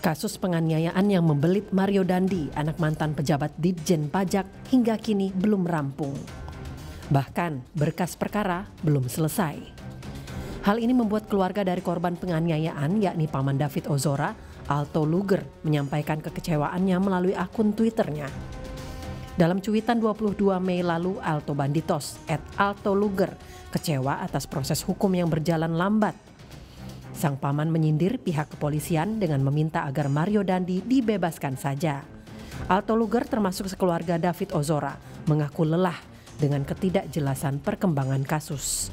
Kasus penganiayaan yang membelit Mario Dandi, anak mantan pejabat Ditjen Pajak, hingga kini belum rampung. Bahkan berkas perkara belum selesai. Hal ini membuat keluarga dari korban penganiayaan, yakni Paman David Ozora, Alto Luger, menyampaikan kekecewaannya melalui akun Twitternya. Dalam cuitan 22 Mei lalu, Alto Banditos @Alto Luger kecewa atas proses hukum yang berjalan lambat. Sang paman menyindir pihak kepolisian dengan meminta agar Mario Dandi dibebaskan saja. Alto Luger termasuk sekeluarga David Ozora mengaku lelah dengan ketidakjelasan perkembangan kasus.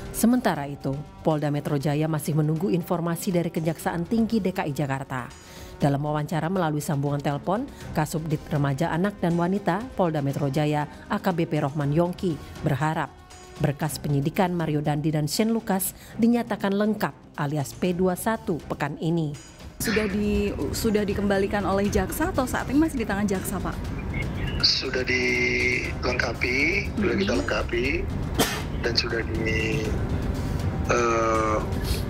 Sementara itu, Polda Metro Jaya masih menunggu informasi dari Kejaksaan Tinggi DKI Jakarta. Dalam wawancara melalui sambungan telepon, Kasubdit Remaja Anak dan Wanita Polda Metro Jaya AKBP Rohman Yongki berharap berkas penyidikan Mario Dandi dan Shane Lucas dinyatakan lengkap alias P21 pekan ini. Sudah dikembalikan oleh jaksa atau saat ini masih di tangan jaksa, Pak? Sudah dilengkapi, sudah kita lengkapi dan sudah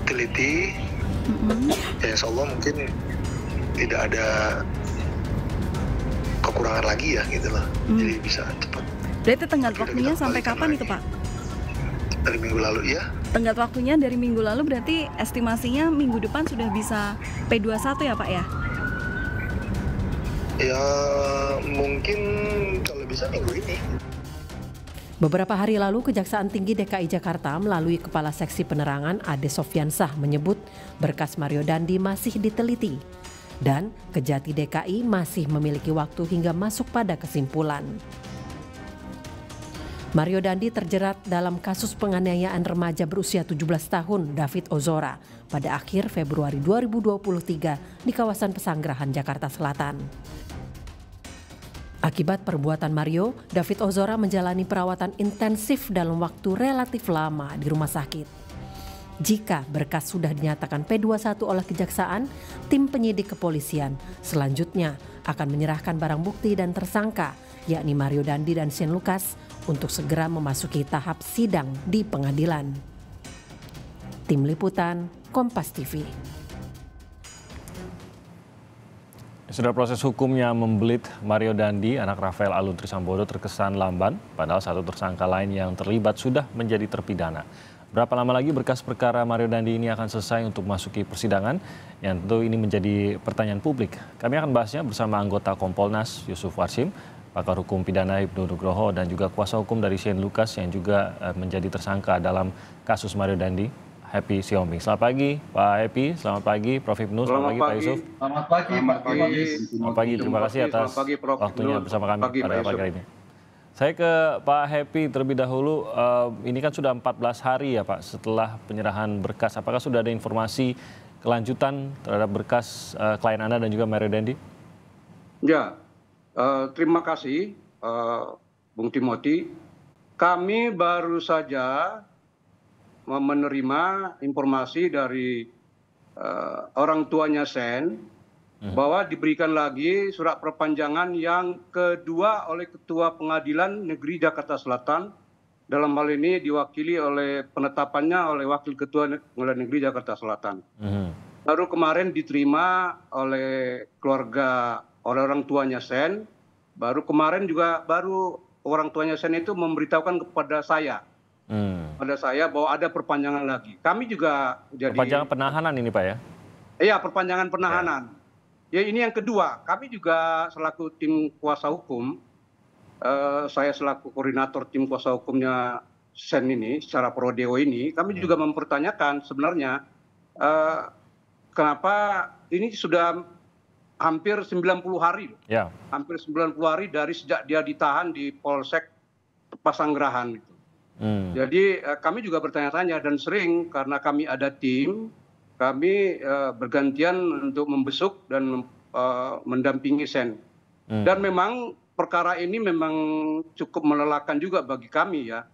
diteliti. Ya, insya Allah mungkin tidak ada kekurangan lagi ya gitu lah. Jadi bisa cepat. Berarti tenggat waktunya sampai kapan itu, Pak? Dari minggu lalu ya. Tenggat waktunya dari minggu lalu berarti estimasinya minggu depan sudah bisa P21 ya, Pak ya? Ya mungkin kalau bisa minggu ini. Beberapa hari lalu, Kejaksaan Tinggi DKI Jakarta melalui Kepala Seksi Penerangan Ade Sofyansah menyebut berkas Mario Dandi masih diteliti. Dan Kejati DKI masih memiliki waktu hingga masuk pada kesimpulan. Mario Dandi terjerat dalam kasus penganiayaan remaja berusia 17 tahun David Ozora pada akhir Februari 2023 di kawasan Pesanggerahan, Jakarta Selatan. Akibat perbuatan Mario, David Ozora menjalani perawatan intensif dalam waktu relatif lama di rumah sakit. Jika berkas sudah dinyatakan P21 oleh Kejaksaan, tim penyidik kepolisian selanjutnya akan menyerahkan barang bukti dan tersangka, yakni Mario Dandi dan Shane Lucas, untuk segera memasuki tahap sidang di pengadilan. Tim Liputan, Kompas TV. Sudah proses hukumnya membelit Mario Dandi, anak Rafael Alun Trisambodo terkesan lamban, padahal satu tersangka lain yang terlibat sudah menjadi terpidana. Berapa lama lagi berkas perkara Mario Dandi ini akan selesai untuk masuki persidangan? Yang tentu ini menjadi pertanyaan publik. Kami akan bahasnya bersama anggota Kompolnas Yusuf Warsim, pakar hukum pidana Hipnu Nugroho, dan juga kuasa hukum dari Shane Lucas yang juga menjadi tersangka dalam kasus Mario Dandi, Happy Siombing. Selamat pagi Pak Happy, selamat pagi Prof. Hipnu, selamat pagi Pak Yusuf. Selamat pagi Pak Pagi. Selamat pagi, terima kasih atas waktunya bersama kami pada pagi hari ini. Saya ke Pak Happy terlebih dahulu. Ini kan sudah 14 hari ya Pak setelah penyerahan berkas. Apakah sudah ada informasi kelanjutan terhadap berkas klien Anda dan juga Mario Dandi? Ya, terima kasih Bung Timothy. Kami baru saja menerima informasi dari orang tuanya Shane bahwa diberikan lagi surat perpanjangan yang kedua oleh Ketua Pengadilan Negeri Jakarta Selatan. Dalam hal ini diwakili oleh penetapannya oleh Wakil Ketua Pengadilan Negeri Jakarta Selatan. Baru kemarin diterima oleh keluarga, oleh orang tuanya Shane. Baru kemarin juga orang tuanya Shane itu memberitahukan kepada saya. Pada saya bahwa ada perpanjangan lagi. Kami juga jadi perpanjangan penahanan ini Pak ya? Iya, perpanjangan penahanan. Ya, ini yang kedua. Kami juga selaku tim kuasa hukum, saya selaku koordinator tim kuasa hukumnya Shane ini, secara prodeo ini, kami juga mempertanyakan sebenarnya kenapa ini sudah hampir 90 hari. Ya. Hampir 90 hari dari sejak dia ditahan di Polsek Pasanggerahan. Jadi kami juga bertanya-tanya dan sering karena kami ada tim, kami bergantian untuk membesuk dan mendampingi Shane. Dan memang perkara ini memang cukup melelahkan juga bagi kami ya.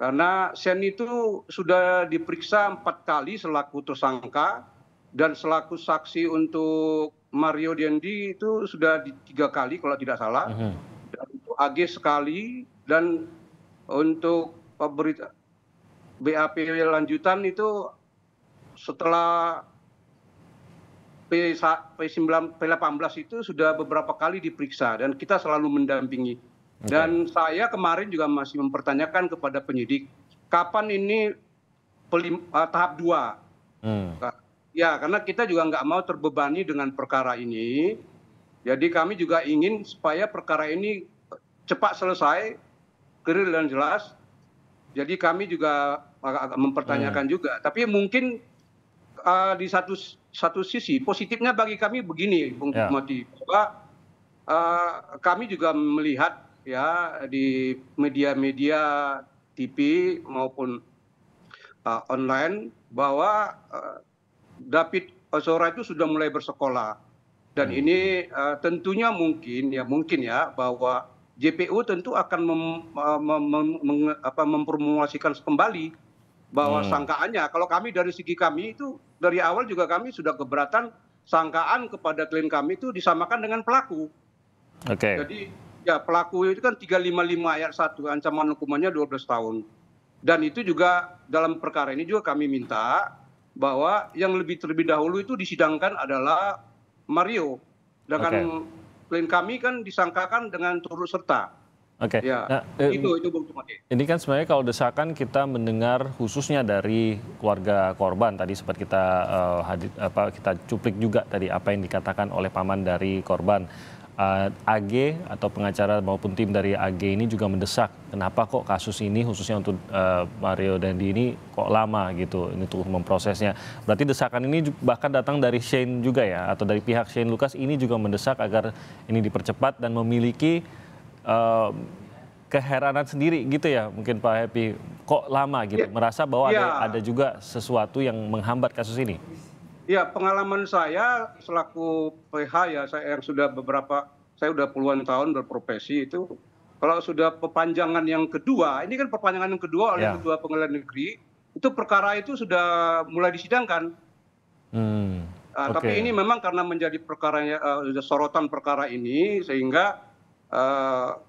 Karena Shane itu sudah diperiksa 4 kali selaku tersangka dan selaku saksi untuk Mario Dandi itu sudah 3 kali kalau tidak salah. Dan untuk AG sekali dan untuk BAP lanjutan itu setelah P18 itu sudah beberapa kali diperiksa dan kita selalu mendampingi. Dan saya kemarin juga masih mempertanyakan kepada penyidik, kapan ini tahap 2? Ya, karena kita juga nggak mau terbebani dengan perkara ini. Jadi kami juga ingin supaya perkara ini cepat selesai, clear dan jelas. Jadi kami juga agak mempertanyakan juga. Tapi mungkin di satu sisi positifnya bagi kami begini, Bung Timothy, bahwa kami juga melihat ya di media-media TV maupun online bahwa David Ozora itu sudah mulai bersekolah dan ini tentunya mungkin ya bahwa JPU tentu akan mempromosikan kembali bahwa sangkaannya, kalau kami dari segi kami itu dari awal juga kami sudah keberatan sangkaan kepada klien kami itu disamakan dengan pelaku. Jadi ya pelaku itu kan 355 ayat 1, ancaman hukumannya 12 tahun. Dan itu juga dalam perkara ini juga kami minta bahwa yang terlebih dahulu itu disidangkan adalah Mario. Sedangkan klien kami kan disangkakan dengan turut serta. Ya, itu Bung Timothy. Ini kan sebenarnya kalau desakan kita mendengar khususnya dari keluarga korban tadi sempat kita kita cuplik juga tadi apa yang dikatakan oleh paman dari korban. AG atau pengacara maupun tim dari AG ini juga mendesak kenapa kok kasus ini khususnya untuk Mario Dandi ini kok lama gitu ini untuk memprosesnya. Berarti desakan ini bahkan datang dari Shane juga ya, atau dari pihak Shane Lucas ini juga mendesak agar ini dipercepat dan memiliki keheranan sendiri gitu ya mungkin Pak Happy, kok lama gitu, merasa bahwa ada juga sesuatu yang menghambat kasus ini. Ya, pengalaman saya selaku PH ya, saya yang sudah saya udah puluhan tahun berprofesi itu, kalau sudah perpanjangan yang kedua, ini kan perpanjangan yang kedua oleh Ketua Pengadilan Negeri, itu perkara itu sudah mulai disidangkan. Tapi ini memang karena menjadi sorotan perkara ini sehingga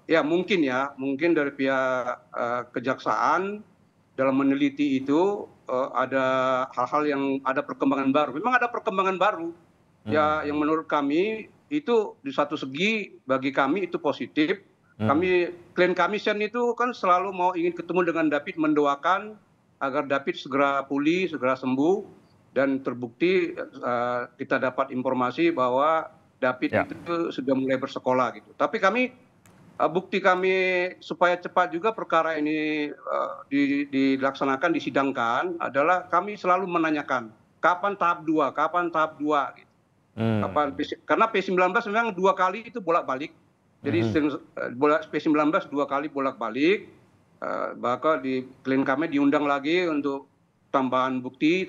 ya mungkin dari pihak kejaksaan dalam meneliti itu ada hal-hal yang ada perkembangan baru. Memang ada perkembangan baru ya yang menurut kami itu di satu segi bagi kami itu positif. Klien kami Sen itu kan selalu ingin ketemu dengan David, mendoakan agar David segera pulih, segera sembuh, dan terbukti kita dapat informasi bahwa David itu sudah mulai bersekolah gitu. Tapi bukti kami supaya cepat juga perkara ini dilaksanakan, disidangkan adalah kami selalu menanyakan kapan tahap 2, gitu. Karena P19 memang 2 kali itu bolak-balik. Jadi P19 2 kali bolak-balik, bahkan di klien kami diundang lagi untuk tambahan bukti.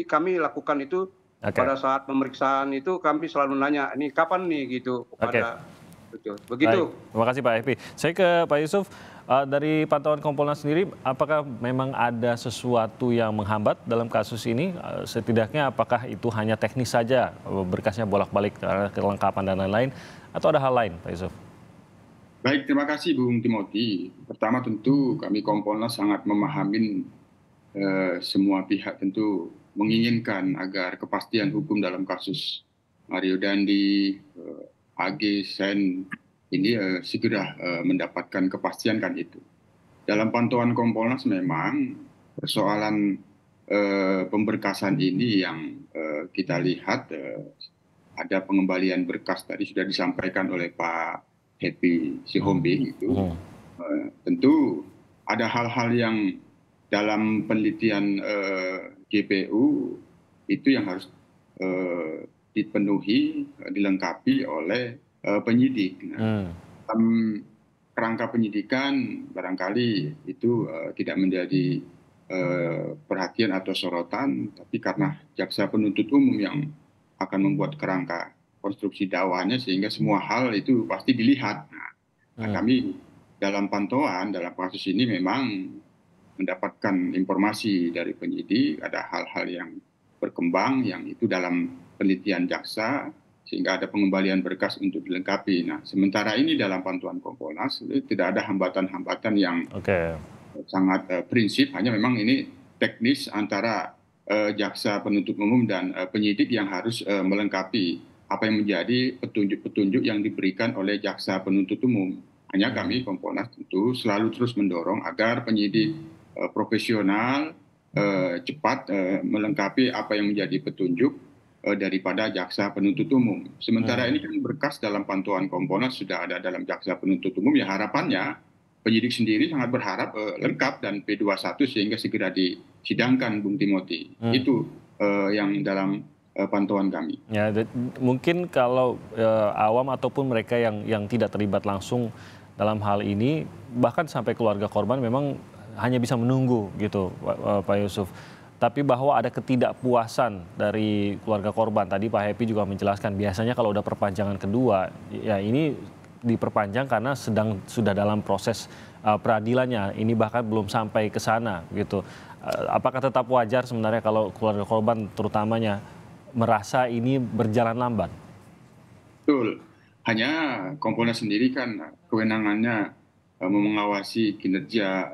Kami lakukan itu pada saat pemeriksaan itu kami selalu nanya, ini kapan nih gitu kepada begitu. Baik. Terima kasih Pak Epi. Saya ke Pak Yusuf, dari pantauan Kompolnas sendiri, apakah memang ada sesuatu yang menghambat dalam kasus ini? Setidaknya apakah itu hanya teknis saja, berkasnya bolak-balik kelengkapan dan lain-lain, atau ada hal lain, Pak Yusuf? Baik, terima kasih Bung Timothy. Pertama tentu kami Kompolnas sangat memahami semua pihak tentu menginginkan agar kepastian hukum dalam kasus Mario Dandi, AG, Sen ini segera mendapatkan kepastian kan itu. Dalam pantauan Kompolnas memang persoalan pemberkasan ini yang kita lihat ada pengembalian berkas tadi sudah disampaikan oleh Pak Happy Sihombe itu. Tentu ada hal-hal yang dalam penelitian JPU itu yang harus dipenuhi, dilengkapi oleh penyidik. Dalam kerangka penyidikan barangkali itu tidak menjadi perhatian atau sorotan, tapi karena jaksa penuntut umum yang akan membuat kerangka konstruksi dakwaannya sehingga semua hal itu pasti dilihat. Nah, kami dalam pantauan dalam kasus ini memang mendapatkan informasi dari penyidik, ada hal-hal yang berkembang yang itu dalam penelitian jaksa sehingga ada pengembalian berkas untuk dilengkapi. Nah, sementara ini dalam pantauan Kompolnas tidak ada hambatan-hambatan yang sangat prinsip, hanya memang ini teknis antara jaksa penuntut umum dan penyidik yang harus melengkapi apa yang menjadi petunjuk-petunjuk yang diberikan oleh jaksa penuntut umum. Hanya kami Kompolnas tentu selalu terus mendorong agar penyidik profesional cepat melengkapi apa yang menjadi petunjuk daripada jaksa penuntut umum. Sementara ini kan berkas dalam pantauan Kompolnas sudah ada dalam jaksa penuntut umum, ya harapannya penyidik sendiri sangat berharap lengkap dan P21 sehingga segera disidangkan, Bung Timothy. Itu yang dalam pantauan kami. Ya, mungkin kalau awam ataupun mereka yang tidak terlibat langsung dalam hal ini, bahkan sampai keluarga korban memang hanya bisa menunggu gitu, Pak Yusuf. Tapi bahwa ada ketidakpuasan dari keluarga korban. Tadi Pak Happy juga menjelaskan biasanya kalau udah perpanjangan kedua, ya ini diperpanjang karena sudah dalam proses peradilannya. Ini bahkan belum sampai ke sana gitu. Apakah tetap wajar sebenarnya kalau keluarga korban terutamanya merasa ini berjalan lamban? Betul. Hanya Kompolnas sendiri kan kewenangannya mengawasi kinerja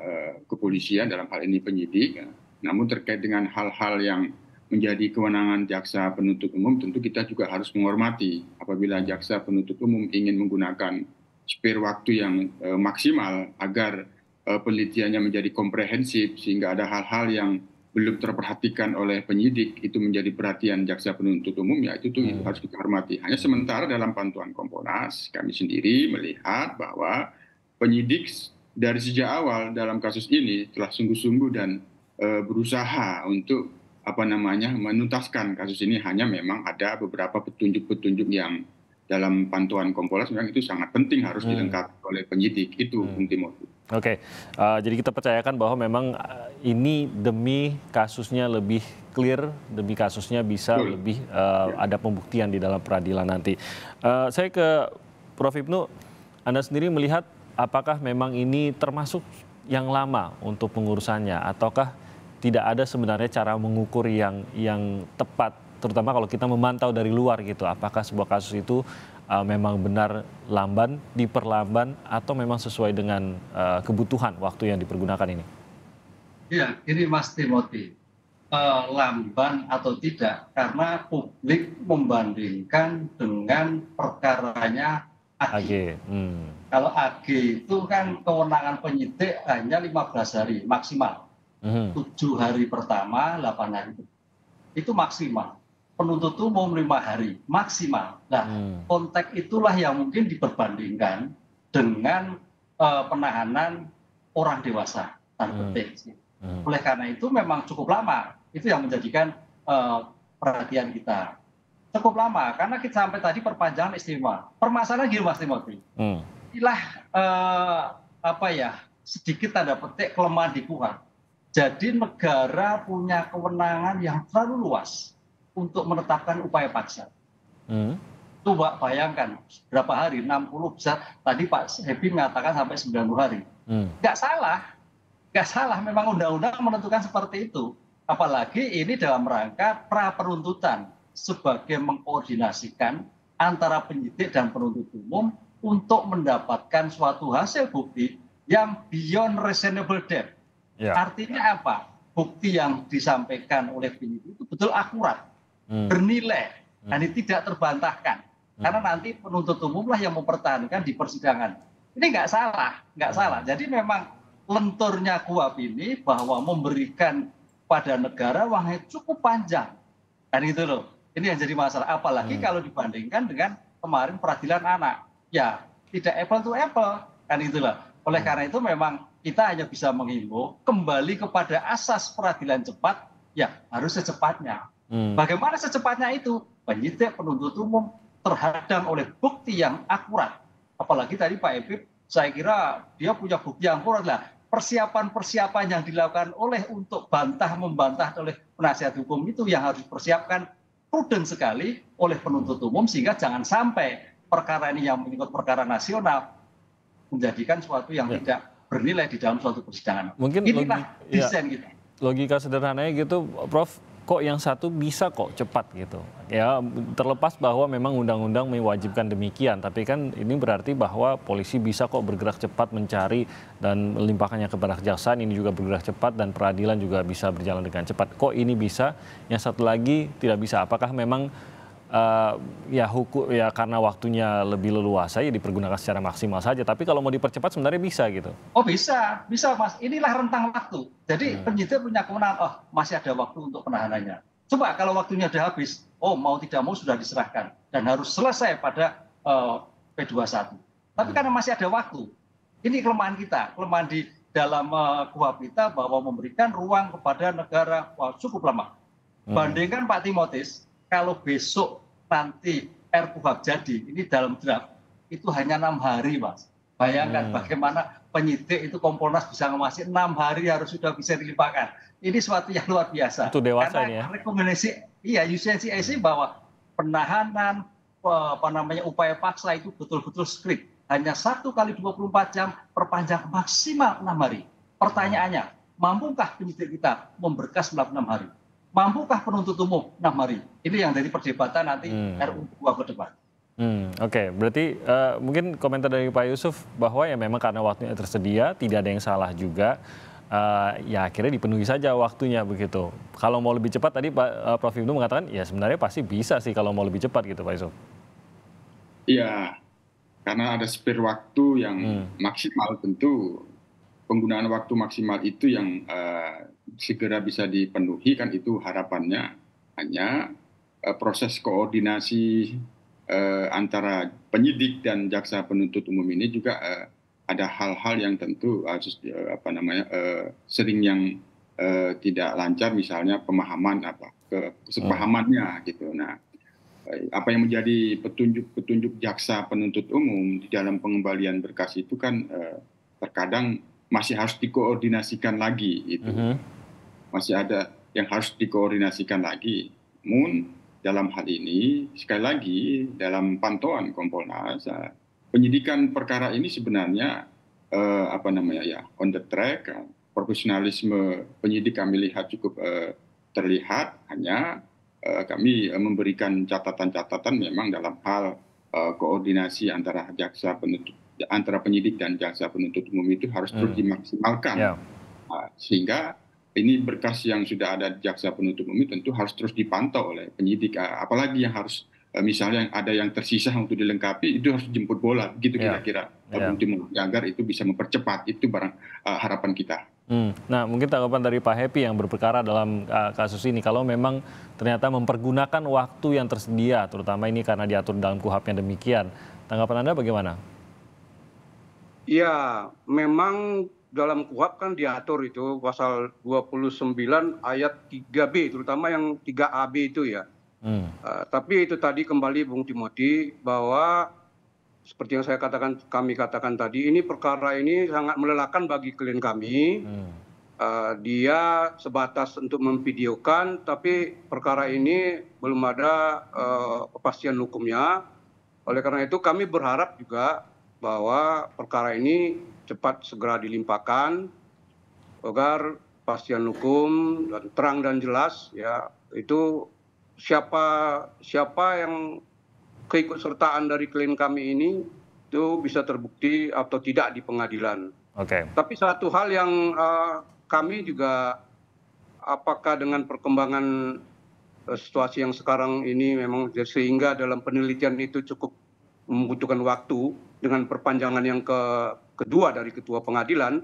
kepolisian, dalam hal ini penyidik. Namun terkait dengan hal-hal yang menjadi kewenangan jaksa penuntut umum, tentu kita juga harus menghormati apabila jaksa penuntut umum ingin menggunakan spare waktu yang maksimal agar penelitiannya menjadi komprehensif sehingga ada hal-hal yang belum terperhatikan oleh penyidik, itu menjadi perhatian jaksa penuntut umum, ya itu harus kita hormati. Hanya sementara dalam pantauan Kompolnas, kami sendiri melihat bahwa penyidik dari sejak awal dalam kasus ini telah sungguh-sungguh dan berusaha untuk menuntaskan kasus ini. Hanya memang ada beberapa petunjuk-petunjuk yang dalam pantauan Kompolnas memang itu sangat penting harus dilengkapi oleh penyidik. Itu Bung Timothy. Oke, jadi kita percayakan bahwa memang ini demi kasusnya lebih clear, demi kasusnya bisa lebih ada pembuktian di dalam peradilan nanti. Saya ke Prof. Ibnu, Anda sendiri melihat apakah memang ini termasuk yang lama untuk pengurusannya, ataukah tidak ada sebenarnya cara mengukur yang tepat, terutama kalau kita memantau dari luar gitu, apakah sebuah kasus itu memang benar lamban, diperlamban, atau memang sesuai dengan kebutuhan waktu yang dipergunakan ini? Ya, ini Mas Timothy, lamban atau tidak, karena publik membandingkan dengan perkaranya AG. Kalau AG itu kan kewenangan penyidik hanya 15 hari maksimal. 7 hari pertama, 8 hari itu maksimal. Penuntut umum 5 hari maksimal. Nah, konteks itulah yang mungkin diperbandingkan dengan penahanan orang dewasa, tanda petik. Oleh karena itu memang cukup lama. Itu yang menjadikan perhatian kita. Cukup lama karena kita sampai tadi perpanjangan istimewa. Permasalahan gini Mas Timothy. Inilah sedikit tanda petik kelemahan di KUHP. Jadi negara punya kewenangan yang terlalu luas untuk menetapkan upaya paksa. Coba bayangkan berapa hari, 60 bisa. Tadi Pak Happy mengatakan sampai 90 hari. Nggak salah. Memang undang-undang menentukan seperti itu. Apalagi ini dalam rangka pra penuntutan sebagai mengkoordinasikan antara penyidik dan penuntut umum untuk mendapatkan suatu hasil bukti yang beyond reasonable doubt. Artinya apa? Bukti yang disampaikan oleh penyidik itu betul akurat, bernilai, dan tidak terbantahkan. Karena nanti penuntut umum lah yang mempertahankan di persidangan. Ini nggak salah. Jadi memang lenturnya KUHP ini bahwa memberikan pada negara uangnya cukup panjang. Dan itu loh, ini yang jadi masalah. Apalagi kalau dibandingkan dengan kemarin peradilan anak. Ya, tidak apple to apple. Kan itulah. Oleh karena itu memang kita hanya bisa menghimbau kembali kepada asas peradilan cepat, ya harus secepatnya. Bagaimana secepatnya itu? Penyidik penuntut umum terhadang oleh bukti yang akurat. Apalagi tadi Pak Epip, saya kira dia punya bukti yang akurat lah. Persiapan-persiapan yang dilakukan oleh untuk membantah oleh penasihat hukum itu yang harus dipersiapkan prudent sekali oleh penuntut umum sehingga jangan sampai perkara ini yang menyangkut perkara nasional menjadikan suatu yang tidak bernilai di dalam suatu persidangan. Mungkin inilah desain kita. Logika sederhananya gitu, Prof, kok yang satu bisa kok cepat gitu. Ya terlepas bahwa memang undang-undang mewajibkan demikian, tapi kan ini berarti bahwa polisi bisa kok bergerak cepat mencari dan melimpahkannya kepada kejaksaan, ini juga bergerak cepat dan peradilan juga bisa berjalan dengan cepat. Kok ini bisa, yang satu lagi tidak bisa? Apakah memang ya karena waktunya lebih leluasa ya dipergunakan secara maksimal saja, tapi kalau mau dipercepat sebenarnya bisa gitu. Oh bisa Mas. Inilah rentang waktu. Jadi penyidik punya kewenangan, oh masih ada waktu untuk penahanannya. Coba kalau waktunya sudah habis, oh mau tidak mau sudah diserahkan dan harus selesai pada P21. Tapi karena masih ada waktu, ini kelemahan kita, kelemahan di dalam KUHP kita bahwa memberikan ruang kepada negara cukup lama. Bandingkan Pak Timotius, kalau besok nanti RKUHP jadi, ini dalam draft, itu hanya 6 hari, Mas. Bayangkan bagaimana penyidik itu Kompolnas bisa mengawasi 6 hari harus sudah bisa dilimpahkan. Ini suatu yang luar biasa. Itu dewasa ini ya. Karena rekomendasi, UCNCIC bahwa penahanan, upaya paksa itu betul-betul strict. Hanya 1 kali 24 jam, perpanjang maksimal 6 hari. Pertanyaannya, mampukah penyidik kita memberkas selama 6 hari? Mampukah penuntut umum 6 hari? Ini yang dari perdebatan nanti RUU ke depan. Oke, berarti mungkin komentar dari Pak Yusuf bahwa ya memang karena waktunya tersedia, tidak ada yang salah juga. Ya akhirnya dipenuhi saja waktunya begitu. Kalau mau lebih cepat tadi Pak Prof. Ibnu mengatakan ya sebenarnya pasti bisa sih kalau mau lebih cepat gitu Pak Yusuf. Iya, karena ada spare waktu yang maksimal, tentu penggunaan waktu maksimal itu yang segera bisa dipenuhi, kan itu harapannya. Hanya proses koordinasi antara penyidik dan jaksa penuntut umum ini juga ada hal-hal yang tentu sering yang tidak lancar, misalnya pemahaman kesepahamannya gitu. Nah, apa yang menjadi petunjuk jaksa penuntut umum di dalam pengembalian berkas itu kan terkadang masih harus dikoordinasikan lagi itu. Masih ada yang harus dikoordinasikan lagi. Namun dalam hal ini sekali lagi dalam pantauan Kompolnas, penyidikan perkara ini sebenarnya on the track, profesionalisme penyidik kami lihat cukup terlihat, hanya kami memberikan catatan-catatan memang dalam hal koordinasi antara penyidik dan jaksa penuntut umum itu harus terus dimaksimalkan. Sehingga ini berkas yang sudah ada di jaksa penuntut umum tentu harus terus dipantau oleh penyidik. Apalagi yang harus misalnya ada yang tersisa untuk dilengkapi, itu harus jemput bola, gitu kira-kira. Agar itu bisa mempercepat, itu harapan kita. Nah, mungkin tanggapan dari Pak Happy yang berperkara dalam kasus ini, kalau memang ternyata mempergunakan waktu yang tersedia, terutama ini karena diatur dalam KUHP yang demikian, tanggapan Anda bagaimana? Ya, memang dalam KUHP kan diatur itu pasal 29 ayat 3B, terutama yang 3AB itu ya. Tapi itu tadi kembali Bung Timothy, bahwa seperti yang kami katakan tadi, ini perkara ini sangat melelahkan bagi klien kami. Dia sebatas untuk memvideokan, tapi perkara ini belum ada kepastian hukumnya. Oleh karena itu kami berharap juga bahwa perkara ini cepat segera dilimpahkan agar kepastian hukum dan terang dan jelas ya, itu siapa yang keikutsertaan dari klien kami ini itu bisa terbukti atau tidak di pengadilan. Tapi satu hal yang kami juga, apakah dengan perkembangan situasi yang sekarang ini memang sehingga dalam penelitian itu cukup membutuhkan waktu dengan perpanjangan yang kedua dari ketua pengadilan,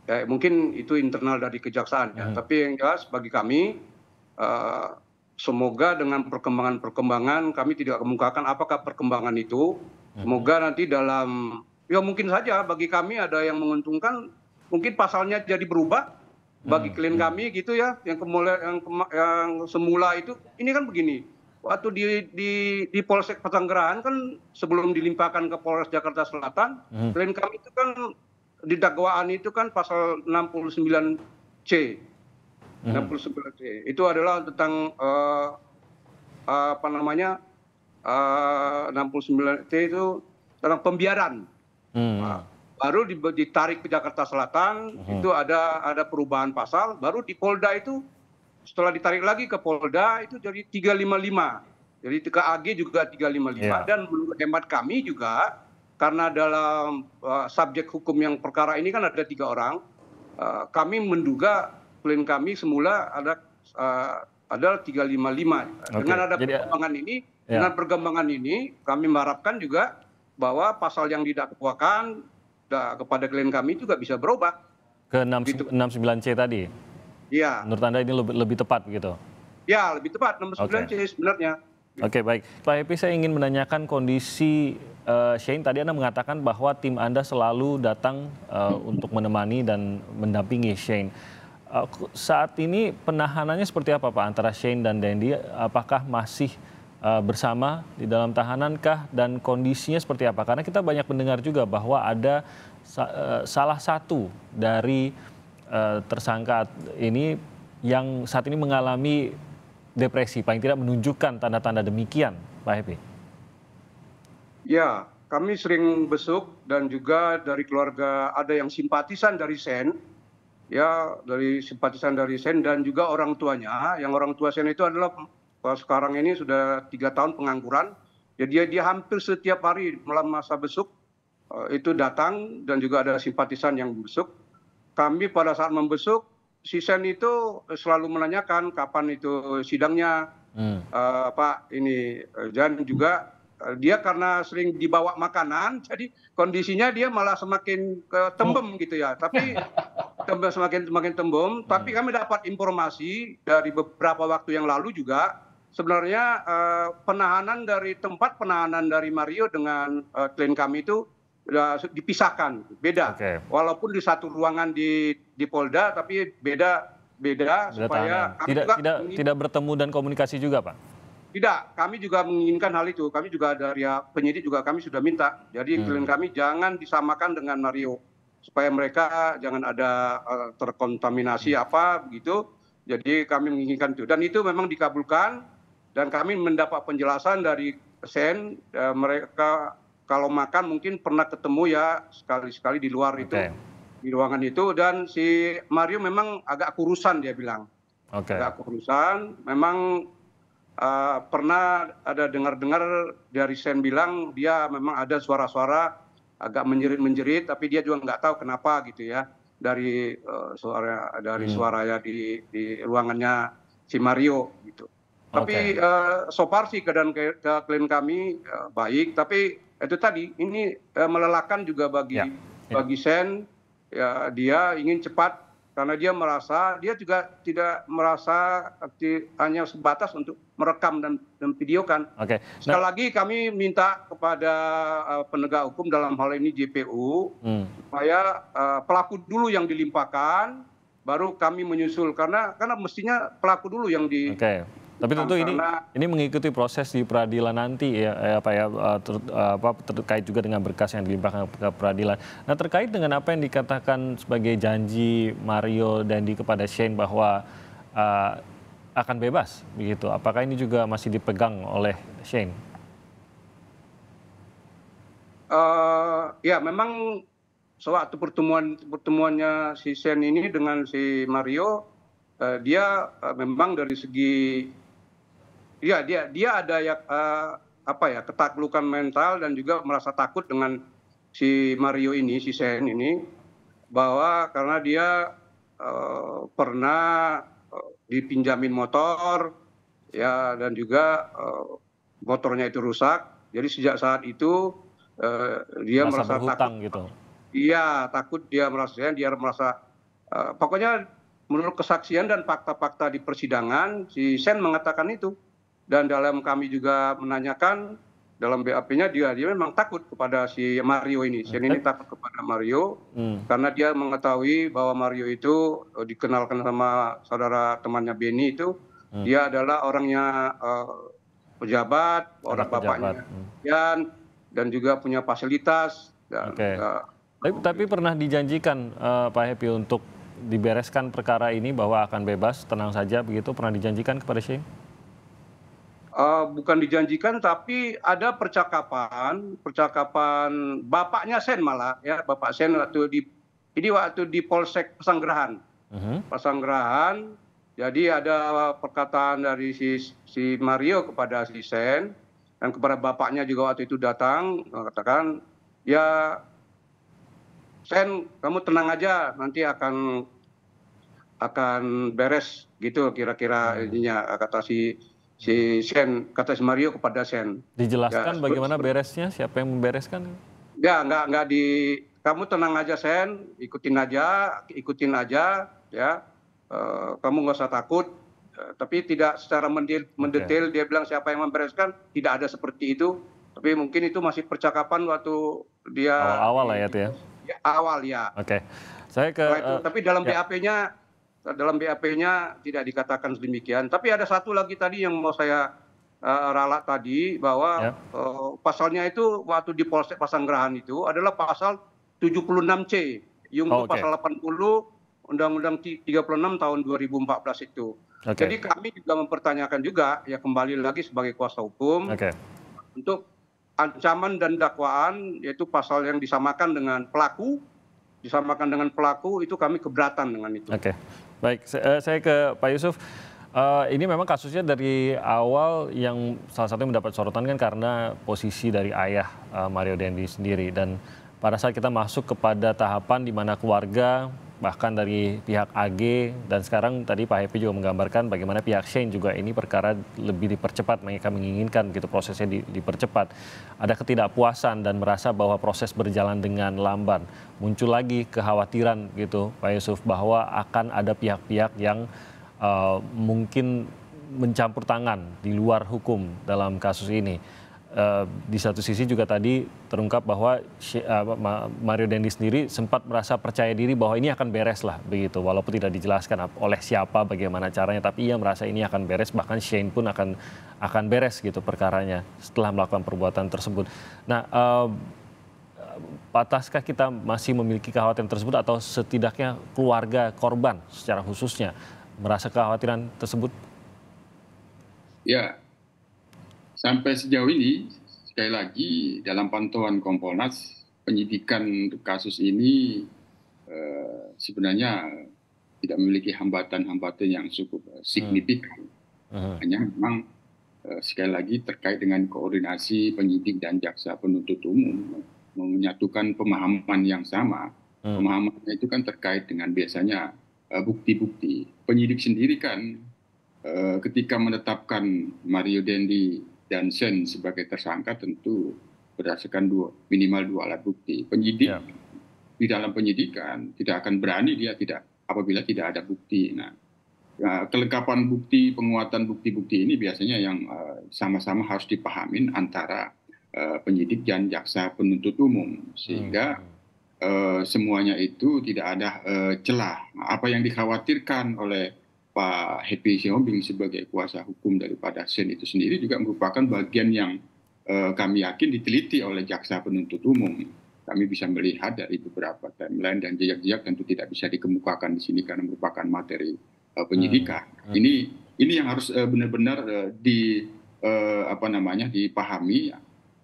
ya, mungkin itu internal dari kejaksaan. Ya. Tapi yang jelas bagi kami, semoga dengan perkembangan kami tidak kemukakan apakah perkembangan itu, semoga nanti dalam, ya mungkin saja bagi kami ada yang menguntungkan, mungkin pasalnya jadi berubah bagi klien kami gitu ya, yang semula itu, ini kan begini, waktu di Polsek Pesanggerahan kan sebelum dilimpahkan ke Polres Jakarta Selatan, klien kami itu kan di dakwaan itu kan pasal 69C. 69C itu adalah tentang 69C itu tentang pembiaran. Baru ditarik ke Jakarta Selatan, itu ada perubahan pasal, baru di Polda itu setelah ditarik lagi ke Polda itu jadi 355. Jadi ke AG juga 355 dan menurut hemat kami juga karena dalam subjek hukum yang perkara ini kan ada 3 orang, kami menduga klien kami semula adalah 355. Dengan ada perkembangan ini, dengan perkembangan ini kami mengharapkan juga bahwa pasal yang didakwakan kepada klien kami juga bisa berubah. Ke 69C tadi? Iya. Menurut Anda ini lebih tepat begitu? Ya, lebih tepat 69C sebenarnya. Oke, baik. Pak Happy, saya ingin menanyakan kondisi Shane. Tadi Anda mengatakan bahwa tim Anda selalu datang untuk menemani dan mendampingi Shane. Saat ini penahanannya seperti apa Pak antara Shane dan Dandy? Apakah masih bersama di dalam tahanankah dan kondisinya seperti apa? Karena kita banyak mendengar juga bahwa ada salah satu dari tersangka ini yang saat ini mengalami depresi, paling tidak menunjukkan tanda-tanda demikian, Pak Happy. Ya, kami sering besuk dan juga dari keluarga ada yang simpatisan dari Shane, ya dari simpatisan dari Shane dan juga orang tuanya. Yang orang tua Shane itu adalah sekarang ini sudah 3 tahun pengangguran. Jadi dia hampir setiap hari dalam masa besuk itu datang dan juga ada simpatisan yang besuk. Kami pada saat membesuk si Shane itu selalu menanyakan kapan itu sidangnya, Pak ini, dan juga dia karena sering dibawa makanan, jadi kondisinya dia malah semakin tembem gitu ya. Tapi semakin tembem. Tapi kami dapat informasi dari beberapa waktu yang lalu juga sebenarnya penahanan dari tempat penahanan dari Mario dengan klien kami itu dipisahkan, beda. Walaupun di satu ruangan di Polda, tapi beda supaya tidak bertemu dan komunikasi juga, Pak. Tidak, kami juga menginginkan hal itu. Kami juga dari penyidik juga kami sudah minta. Jadi klien kami jangan disamakan dengan Mario, supaya mereka jangan ada terkontaminasi apa begitu. Jadi kami menginginkan itu. Dan itu memang dikabulkan dan kami mendapat penjelasan dari Shane, mereka kalau makan mungkin pernah ketemu ya sekali-sekali di luar itu, di ruangan itu. Dan si Mario memang agak kurusan dia bilang. Agak kurusan, memang pernah ada dengar-dengar dari Shane bilang dia memang ada suara-suara agak menjerit-menjerit, tapi dia juga nggak tahu kenapa gitu ya dari suaranya di ruangannya si Mario gitu. Tapi so far sih keadaan klien kami baik, tapi itu tadi ini melelahkan juga bagi Shane, ya, dia ingin cepat karena dia merasa dia juga tidak merasa hanya sebatas untuk merekam dan videokan. Sekali lagi kami minta kepada penegak hukum dalam hal ini JPU supaya pelaku dulu yang dilimpahkan, baru kami menyusul karena mestinya pelaku dulu yang di. Tapi tentu ini mengikuti proses di peradilan nanti ya Pak ya, terkait juga dengan berkas yang dilimpahkan ke peradilan. Nah, terkait dengan apa yang dikatakan sebagai janji Mario Dandy kepada Shane bahwa akan bebas begitu, apakah ini juga masih dipegang oleh Shane? Ya memang sewaktu pertemuannya si Shane ini dengan si Mario, dia memang dari segi ya dia ada ya ketaklukan mental dan juga merasa takut dengan si Mario ini, si Shane ini, bahwa karena dia pernah dipinjamin motor ya dan juga motornya itu rusak. Jadi sejak saat itu dia merasa takut gitu. Iya, takut, dia merasa pokoknya menurut kesaksian dan fakta-fakta di persidangan si Shane mengatakan itu. Dan dalam kami juga menanyakan dalam BAP-nya dia memang takut kepada si Mario ini. Shane ini takut kepada Mario karena dia mengetahui bahwa Mario itu dikenalkan sama saudara temannya Benny itu, dia adalah orangnya pejabat, orang bapaknya dan juga punya fasilitas. Tapi pernah dijanjikan Pak Happy untuk dibereskan perkara ini bahwa akan bebas, tenang saja begitu, pernah dijanjikan kepada Shane? Bukan dijanjikan, tapi ada percakapan bapaknya Shane malah ya, bapak Shane waktu di Polsek Pesanggerahan. Pesanggerahan, Jadi ada perkataan dari si Mario kepada si Sen dan kepada bapaknya juga waktu itu datang mengatakan, ya Sen kamu tenang aja nanti akan beres gitu kira-kira ininya kata si Sen, kata si Mario kepada Sen. Dijelaskan Ya, bagaimana beresnya, siapa yang membereskan? Ya nggak kamu tenang aja Sen, ikutin aja ya. Kamu nggak usah takut. Tapi tidak secara mendetail dia bilang siapa yang membereskan, tidak ada seperti itu. Tapi mungkin itu masih percakapan waktu dia awal-awal lah ya itu ya. Ya, awal ya. Oke. Saya ke tapi dalam BAP-nya tidak dikatakan demikian. Tapi ada satu lagi tadi yang mau saya ralat tadi bahwa pasalnya itu waktu di Polsek Pasanggerahan itu adalah pasal 76C, Yungto pasal 80 Undang-Undang 36 tahun 2014 itu. Jadi kami juga mempertanyakan juga ya kembali lagi sebagai kuasa hukum untuk ancaman dan dakwaan yaitu pasal yang disamakan dengan pelaku itu kami keberatan dengan itu. Oke. Baik, saya ke Pak Yusuf. Ini memang kasusnya dari awal yang salah satu yang mendapat sorotan kan karena posisi dari ayah Mario Dendi sendiri, dan pada saat kita masuk kepada tahapan di mana keluarga bahkan dari pihak AG dan sekarang tadi Pak Happy juga menggambarkan bagaimana pihak Shane juga ini perkara lebih dipercepat, mereka menginginkan gitu prosesnya dipercepat. Ada ketidakpuasan dan merasa bahwa proses berjalan dengan lamban. Muncul lagi kekhawatiran gitu Pak Yusuf bahwa akan ada pihak-pihak yang mungkin mencampur tangan di luar hukum dalam kasus ini. Di satu sisi juga tadi terungkap bahwa Mario Dendi sendiri sempat merasa percaya diri bahwa ini akan beres lah begitu, walaupun tidak dijelaskan oleh siapa bagaimana caranya, tapi ia merasa ini akan beres, bahkan Shane pun akan beres gitu perkaranya setelah melakukan perbuatan tersebut. Nah, pataskah kita masih memiliki kekhawatiran tersebut atau setidaknya keluarga korban secara khususnya merasa kekhawatiran tersebut? Ya. Sampai sejauh ini, sekali lagi dalam pantauan Kompolnas, penyidikan untuk kasus ini sebenarnya tidak memiliki hambatan-hambatan yang cukup signifikan. Hanya memang sekali lagi terkait dengan koordinasi penyidik dan jaksa penuntut umum, menyatukan pemahaman yang sama. Pemahamannya itu kan terkait dengan biasanya bukti-bukti. Penyidik sendiri kan ketika menetapkan Mario Dendi dan Sen sebagai tersangka tentu berdasarkan minimal 2 alat bukti. Penyidik di dalam penyidikan tidak akan berani apabila tidak ada bukti. Nah, kelengkapan bukti, penguatan bukti-bukti ini biasanya yang sama-sama harus dipahamin antara penyidik dan jaksa penuntut umum sehingga semuanya itu tidak ada celah. Apa yang dikhawatirkan oleh Pak Happy Siombing sebagai kuasa hukum daripada Sen itu sendiri juga merupakan bagian yang kami yakin diteliti oleh jaksa penuntut umum. Kami bisa melihat dari beberapa timeline dan jejak-jejak tentu tidak bisa dikemukakan di sini karena merupakan materi penyidikan. Ini yang harus benar-benar dipahami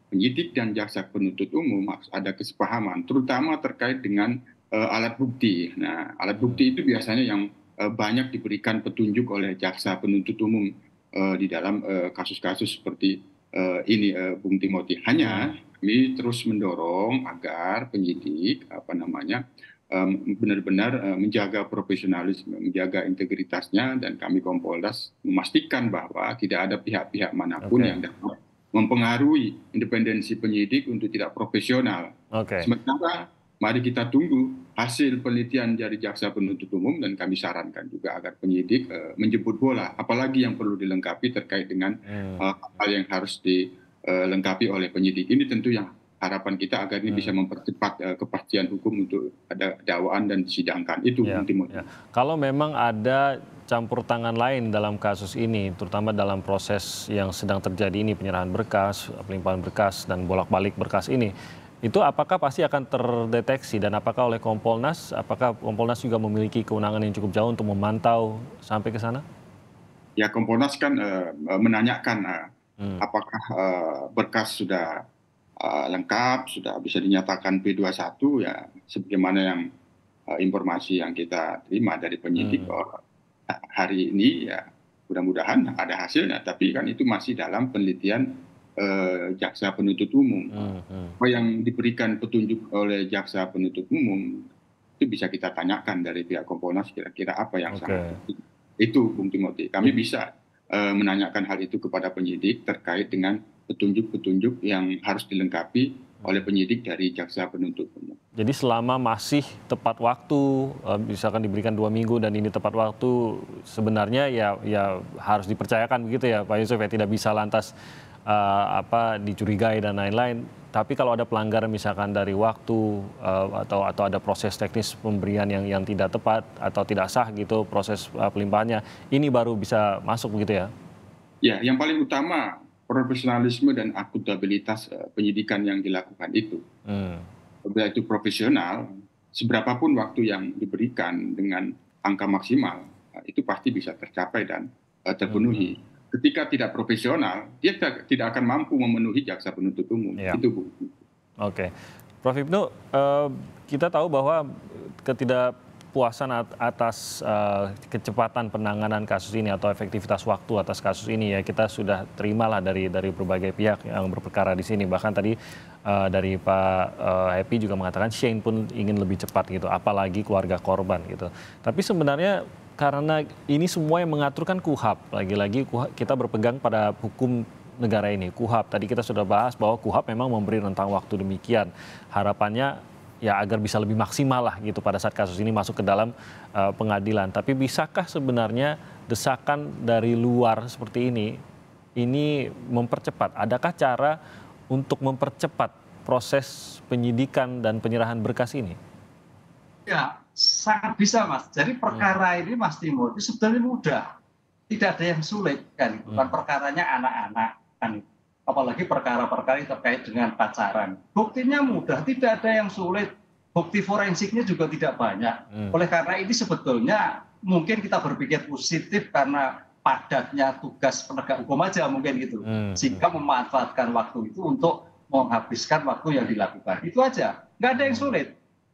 penyidik dan jaksa penuntut umum, harus ada kesepahaman terutama terkait dengan alat bukti. Nah, alat bukti itu biasanya yang banyak diberikan petunjuk oleh jaksa penuntut umum di dalam kasus-kasus seperti ini, Bung Timothy. Hanya kami terus mendorong agar penyidik benar-benar menjaga profesionalisme, menjaga integritasnya, dan kami Kompolnas memastikan bahwa tidak ada pihak-pihak manapun yang dapat mempengaruhi independensi penyidik untuk tidak profesional. Sementara mari kita tunggu hasil penelitian dari jaksa penuntut umum, dan kami sarankan juga agar penyidik menjemput bola. Apalagi yang perlu dilengkapi terkait dengan hal yang harus dilengkapi oleh penyidik. Ini tentu yang harapan kita agar ini bisa mempercepat kepastian hukum untuk ada dakwaan dan disidangkan. Itu Timothy. Kalau memang ada campur tangan lain dalam kasus ini, terutama dalam proses yang sedang terjadi ini, penyerahan berkas, pelimpahan berkas, dan bolak-balik berkas ini, itu apakah pasti akan terdeteksi, dan apakah oleh Kompolnas, apakah Kompolnas juga memiliki kewenangan yang cukup jauh untuk memantau sampai ke sana? Ya, Kompolnas kan menanyakan apakah berkas sudah lengkap, sudah bisa dinyatakan P21, ya sebagaimana yang informasi yang kita terima dari penyidik bahwa hari ini ya mudah-mudahan ada hasilnya, tapi kan itu masih dalam penelitian jaksa penuntut umum. Apa yang diberikan petunjuk oleh jaksa penuntut umum itu bisa kita tanyakan dari pihak Kompolnas kira-kira apa yang sangat penting. Itu Bung Timothy. Kami bisa menanyakan hal itu kepada penyidik terkait dengan petunjuk-petunjuk yang harus dilengkapi oleh penyidik dari jaksa penuntut umum. Jadi selama masih tepat waktu, misalkan diberikan 2 minggu dan ini tepat waktu, sebenarnya ya harus dipercayakan begitu ya Pak Yusuf ya, tidak bisa lantas dicurigai dan lain-lain. Tapi kalau ada pelanggaran misalkan dari waktu atau ada proses teknis pemberian yang tidak tepat atau tidak sah gitu proses pelimpahannya, ini baru bisa masuk begitu ya? Ya, yang paling utama profesionalisme dan akuntabilitas penyidikan yang dilakukan itu. Bila itu profesional, seberapapun waktu yang diberikan dengan angka maksimal, itu pasti bisa tercapai dan terpenuhi. Ketika tidak profesional, dia tidak akan mampu memenuhi jaksa penuntut umum. Ya. Itu Bu. Oke, Prof. Ibnu, kita tahu bahwa ketidakpuasan atas kecepatan penanganan kasus ini atau efektivitas waktu atas kasus ini ya kita sudah terimalah dari berbagai pihak yang berperkara di sini. Bahkan tadi dari Pak Happy juga mengatakan Shane pun ingin lebih cepat gitu, apalagi keluarga korban gitu. Tapi sebenarnya karena ini semua yang mengaturkan KUHAP, lagi-lagi kita berpegang pada hukum negara ini, KUHAP. Tadi kita sudah bahas bahwa KUHAP memang memberi rentang waktu demikian. Harapannya ya agar bisa lebih maksimal lah gitu pada saat kasus ini masuk ke dalam pengadilan. Tapi bisakah sebenarnya desakan dari luar seperti ini mempercepat? Adakah cara untuk mempercepat proses penyidikan dan penyerahan berkas ini? Ya, sangat bisa Mas. Jadi perkara ini Mas Timothy sebenarnya mudah. Tidak ada yang sulit kan. Bukan perkaranya anak-anak kan. Apalagi perkara-perkara terkait dengan pacaran. Buktinya mudah, tidak ada yang sulit. Bukti forensiknya juga tidak banyak. Oleh karena ini sebetulnya mungkin kita berpikir positif karena padatnya tugas penegak hukum aja mungkin gitu. Sehingga memanfaatkan waktu itu untuk menghabiskan waktu yang dilakukan. Itu aja. Nggak ada yang sulit.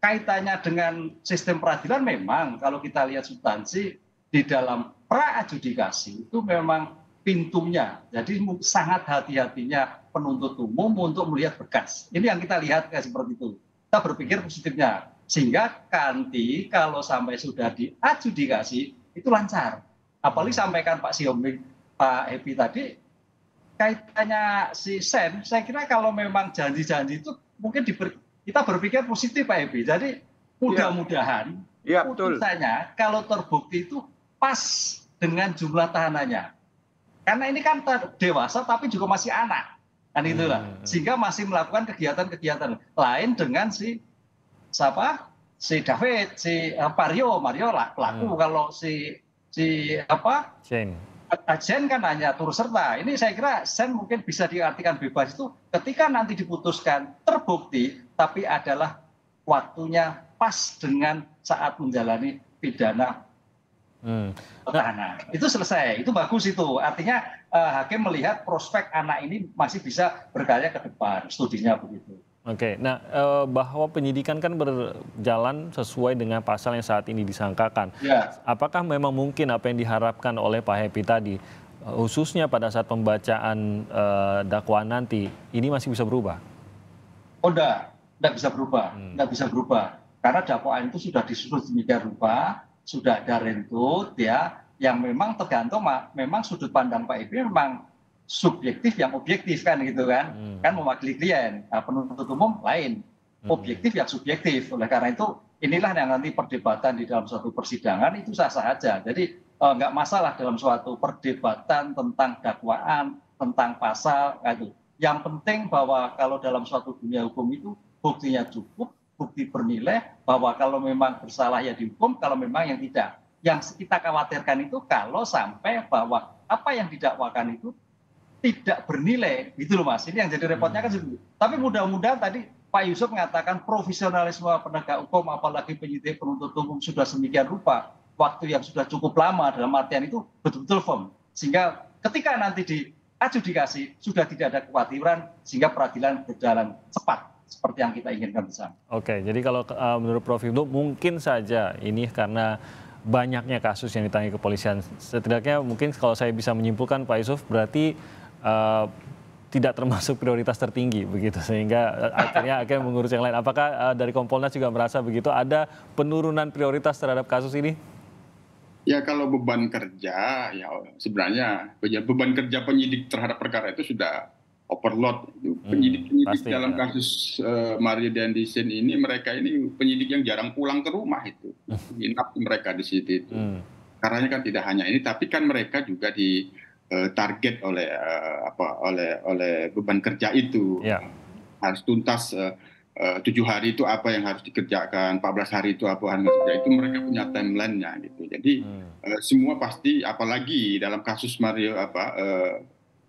Kaitannya dengan sistem peradilan memang kalau kita lihat substansi di dalam pra-adjudikasi itu memang pintunya. Jadi sangat hati-hatinya penuntut umum untuk melihat berkas. Ini yang kita lihat kayak seperti itu. Kita berpikir positifnya. Sehingga nanti kalau sampai sudah diadjudikasi itu lancar. Apalagi sampaikan Pak Siombing, Pak Happy tadi, kaitannya si Sen, saya kira kalau memang janji-janji itu mungkin kita berpikir positif Pak Happy. Jadi mudah-mudahan putusannya kalau terbukti itu pas dengan jumlah tahanannya. Karena ini kan dewasa tapi juga masih anak. Kan itulah. Sehingga masih melakukan kegiatan-kegiatan lain dengan si David, si Mario lah pelaku. Kalau si Shane kan hanya turut serta. Ini saya kira Shane mungkin bisa diartikan bebas itu ketika nanti diputuskan terbukti tapi adalah waktunya pas dengan saat menjalani pidana tahanan. Itu selesai, itu bagus itu. Artinya hakim melihat prospek anak ini masih bisa berkarya ke depan, studinya begitu. Oke, nah bahwa penyidikan kan berjalan sesuai dengan pasal yang saat ini disangkakan. Ya. Apakah memang mungkin apa yang diharapkan oleh Pak Happy tadi, khususnya pada saat pembacaan dakwaan nanti, ini masih bisa berubah? Oh enggak bisa berubah, enggak bisa berubah. Karena dakwaan itu sudah disusun demikian rupa, sudah ada rentut ya, yang memang tergantung memang sudut pandang Pak Happy memang subjektif yang objektif kan gitu kan, kan mewakili klien. Nah, penuntut umum lain, objektif yang subjektif. Oleh karena itu inilah yang nanti perdebatan di dalam suatu persidangan itu sah-sah aja. Jadi nggak masalah dalam suatu perdebatan tentang dakwaan, tentang pasal itu. Yang penting bahwa kalau dalam suatu dunia hukum itu buktinya cukup, bukti bernilai, bahwa kalau memang bersalah ya dihukum, kalau memang yang tidak. Yang kita khawatirkan itu kalau sampai bahwa apa yang didakwakan itu tidak bernilai, gitu loh Mas. Ini yang jadi repotnya kan gitu. Tapi mudah-mudahan tadi Pak Yusuf mengatakan profesionalisme penegak hukum, apalagi penyidik penuntut umum sudah sedemikian rupa, waktu yang sudah cukup lama dalam artian itu betul-betul firm. Sehingga ketika nanti diadjudikasi sudah tidak ada kekhawatiran, sehingga peradilan berjalan cepat seperti yang kita inginkan bersama. Oke, jadi kalau menurut Prof. Ibnu mungkin saja ini karena banyaknya kasus yang ditangani kepolisian. Setidaknya mungkin kalau saya bisa menyimpulkan Pak Yusuf, berarti tidak termasuk prioritas tertinggi begitu, sehingga akhirnya mengurus yang lain. Apakah dari Kompolnas juga merasa begitu, ada penurunan prioritas terhadap kasus ini? Ya, kalau beban kerja, ya sebenarnya beban kerja penyidik terhadap perkara itu sudah overload. Penyidik dalam kasus Mario Dandi ini, mereka ini penyidik yang jarang pulang ke rumah itu. Inap mereka di situ itu. Karena kan tidak hanya ini, tapi kan mereka juga target oleh beban kerja itu. Harus tuntas 7 hari itu apa yang harus dikerjakan, 14 hari itu apa yang harus dikerjakan, itu mereka punya timeline-nya gitu. Jadi semua pasti, apalagi dalam kasus Mario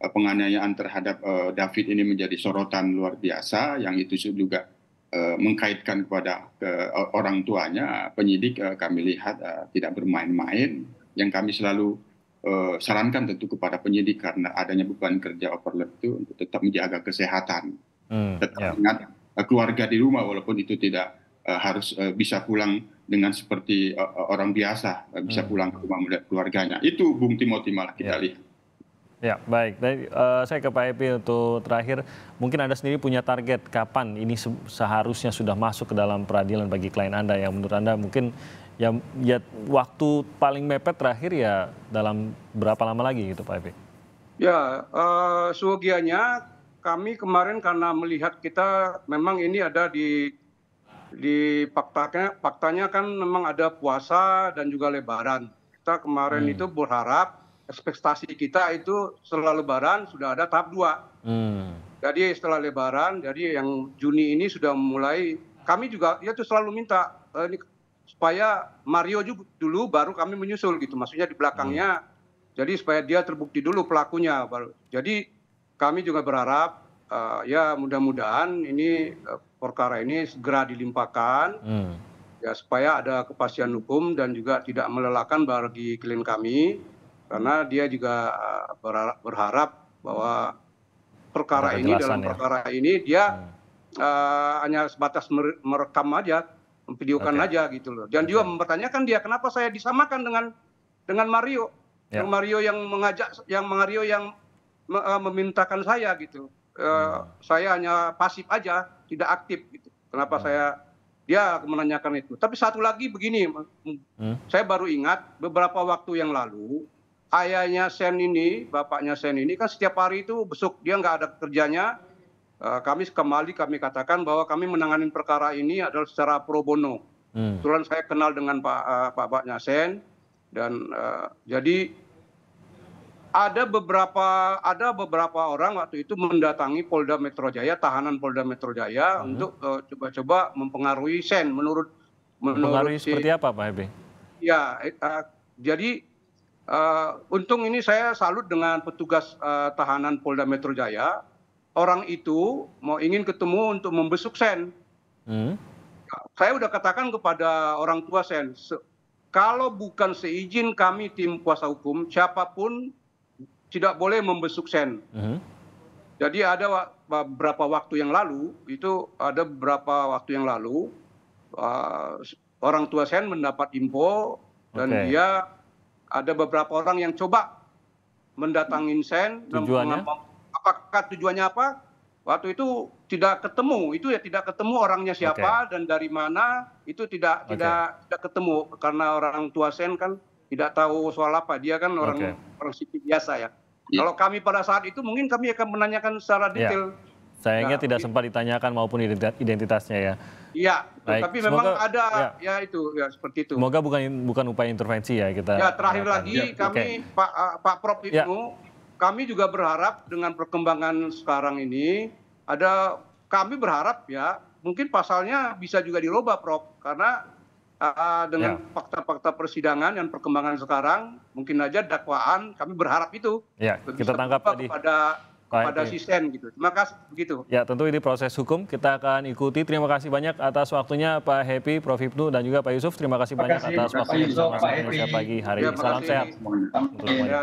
penganiayaan terhadap David ini menjadi sorotan luar biasa, yang itu juga mengkaitkan kepada orang tuanya. Penyidik kami lihat tidak bermain-main. Yang kami selalu sarankan tentu kepada penyidik, karena adanya beban kerja overload itu, untuk tetap menjaga kesehatan, tetap ingat keluarga di rumah, walaupun itu tidak harus bisa pulang dengan seperti orang biasa, bisa pulang ke rumah melihat keluarganya. Itu Bung Timothy malah kita lihat. Ya, baik. Saya ke Pak Epi untuk terakhir. Mungkin Anda sendiri punya target kapan ini seharusnya sudah masuk ke dalam peradilan bagi klien Anda, yang menurut Anda mungkin ya waktu paling mepet terakhir ya dalam berapa lama lagi gitu, Pak Epi? Ya, seyogianya kami kemarin karena melihat kita memang ini ada di faktanya kan memang ada puasa dan juga Lebaran. Kita kemarin itu berharap ekspektasi kita itu setelah Lebaran sudah ada tahap 2. Jadi setelah Lebaran, jadi yang Juni ini sudah mulai, kami juga ya itu selalu minta ini supaya Mario dulu baru kami menyusul gitu, maksudnya di belakangnya, jadi supaya dia terbukti dulu pelakunya baru. Jadi kami juga berharap ya mudah-mudahan ini perkara ini segera dilimpahkan ya, supaya ada kepastian hukum dan juga tidak melelahkan bagi klien kami. Karena dia juga berharap bahwa perkara ini, dalam perkara ini dia hanya sebatas merekam aja, memvideokan aja gitu loh. Dan juga mempertanyakan dia, kenapa saya disamakan dengan Mario, yang Mario yang mengajak, yang Mario yang memintakan saya gitu. Saya hanya pasif aja, tidak aktif gitu. Kenapa dia menanyakan itu. Tapi satu lagi begini, saya baru ingat beberapa waktu yang lalu, ayahnya Sen ini, bapaknya Sen ini kan setiap hari itu besuk, dia nggak ada kerjanya. Kami katakan bahwa kami menangani perkara ini adalah secara pro bono. Kebetulan saya kenal dengan bapaknya Sen, dan jadi ada beberapa orang waktu itu mendatangi Polda Metro Jaya, tahanan Polda Metro Jaya untuk coba-coba mempengaruhi Sen. Menurut seperti apa, Pak Hebe? Ya, jadi untung ini saya salut dengan petugas tahanan Polda Metro Jaya. Orang itu ingin ketemu untuk membesuk Sen. Saya sudah katakan kepada orang tua Sen, kalau bukan seizin kami tim kuasa hukum, siapapun tidak boleh membesuk Sen. Jadi ada beberapa waktu yang lalu, orang tua Sen mendapat info dan dia ada beberapa orang yang coba mendatangin Sen. Tujuannya? Apakah tujuannya apa? Waktu itu tidak ketemu orangnya siapa dan dari mana, itu tidak ketemu, karena orang tua Sen kan tidak tahu soal apa, dia kan orang sipil biasa ya. Kalau kami pada saat itu mungkin kami akan menanyakan secara detail. Sayangnya tidak sempat ditanyakan maupun identitasnya ya. Iya, tapi memang ada seperti itu. Semoga bukan upaya intervensi ya kita. Ya, terakhir lagi kami Pak Prof Ibnu, kami juga berharap dengan perkembangan sekarang ini kami berharap ya mungkin pasalnya bisa juga dirubah, Prof, karena dengan fakta-fakta persidangan dan perkembangan sekarang mungkin aja dakwaan, kami berharap itu kita tangkap tadi kepada asisten gitu. Terima kasih begitu. Ya, tentu ini proses hukum kita akan ikuti. Terima kasih banyak atas waktunya Pak Happy, Prof Ibnu dan juga Pak Yusuf. Terima kasih banyak atas waktunya bersama Indonesia Pagi hari ini. Salam sehat untuk semuanya.